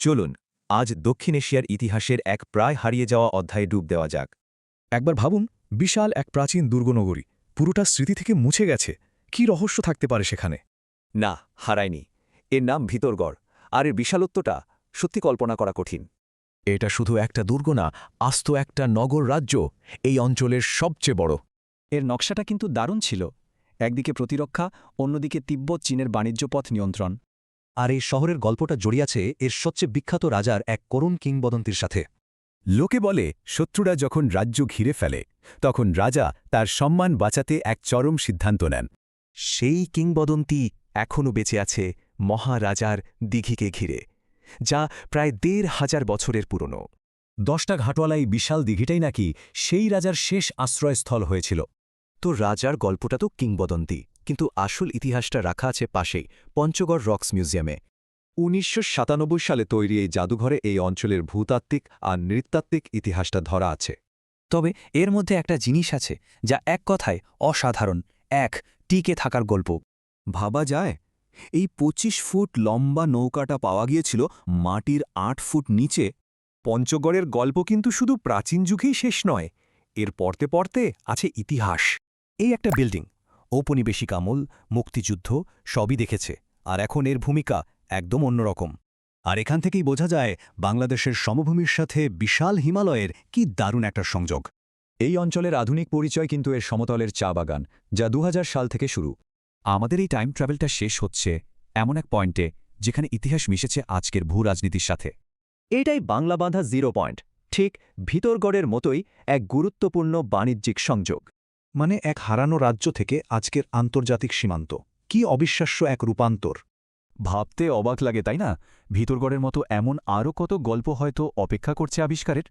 চলুন আজ দক্ষিণ এশিয়ার ইতিহাসের এক প্রায় হারিয়ে যাওয়া অধ্যায়ে ডুব দেওয়া যাক। একবার ভাবুন, বিশাল এক প্রাচীন দুর্গনগরী পুরোটা স্মৃতি থেকে মুছে গেছে। কি রহস্য থাকতে পারে সেখানে? না, হারায়নি। এর নাম ভিতরগড়, আর এর বিশালত্বটা সত্যি কল্পনা করা কঠিন। এটা শুধু একটা দুর্গ না, আস্ত একটা নগর রাজ্য, এই অঞ্চলের সবচেয়ে বড়। এর নকশাটা কিন্তু দারুণ ছিল। একদিকে প্রতিরক্ষা, অন্যদিকে তিব্বত চীনের বাণিজ্য পথ নিয়ন্ত্রণ। আর এই শহরের গল্পটা জড়িয়ে আছে এর সবচেয়ে বিখ্যাত রাজার এক করুণ কিংবদন্তির সাথে। লোকে বলে শত্রুরা যখন রাজ্য ঘিরে ফেলে তখন রাজা তার সম্মান বাঁচাতে এক চরম সিদ্ধান্ত নেন। সেই কিংবদন্তি এখনও বেঁচে আছে মহারাজার দিঘিকে ঘিরে, যা প্রায় ১৫০০ বছরের পুরনো। 10টা ঘাটওয়ালা এই বিশাল দিঘিটাই নাকি সেই রাজার শেষ আশ্রয়স্থল হয়েছিল। তো রাজার গল্পটা তো কিংবদন্তি, কিন্তু আসল ইতিহাসটা রাখা আছে পাশেই পঞ্চগড় রক্স মিউজিয়ামে। ১৯৯৭ সালে তৈরি এই জাদুঘরে এই অঞ্চলের ভূতাত্ত্বিক আর নৃতাত্ত্বিক ইতিহাসটা ধরা আছে। তবে এর মধ্যে একটা জিনিস আছে যা এক কথায় অসাধারণ, এক টিকে থাকার গল্প। ভাবা যায়, এই ২৫ ফুট লম্বা নৌকাটা পাওয়া গিয়েছিল মাটির ৮ ফুট নিচে। পঞ্চগড়ের গল্প কিন্তু শুধু প্রাচীন যুগেই শেষ নয়, এর পড়তে পড়তে আছে ইতিহাস। এই একটা বিল্ডিং ঔপনিবেশিক আমল, মুক্তিযুদ্ধ সবই দেখেছে, আর এখন এর ভূমিকা একদম অন্যরকম। আর এখান থেকেই বোঝা যায় বাংলাদেশের সমভূমির সাথে বিশাল হিমালয়ের কি দারুণ একটা সংযোগ। এই অঞ্চলের আধুনিক পরিচয় কিন্তু এর সমতলের চা বাগান, যা ২০০০ সাল থেকে শুরু। আমাদের এই টাইম ট্রাভেলটা শেষ হচ্ছে এমন এক পয়েন্টে যেখানে ইতিহাস মিশেছে আজকের ভূ রাজনীতির সাথে। এটাই বাংলা বাঁধা 0 পয়েন্ট, ঠিক ভিতরগড়ের মতোই এক গুরুত্বপূর্ণ বাণিজ্যিক সংযোগ। মানে এক হারানো রাজ্য থেকে আজকের আন্তর্জাতিক সীমান্ত। কি অবিশ্বাস্য এক রূপান্তর! ভাবতে অবাক লাগে, তাই না? ভিতরগড়ের মতো এমন আরও কত গল্প হয়তো অপেক্ষা করছে আবিষ্কারের।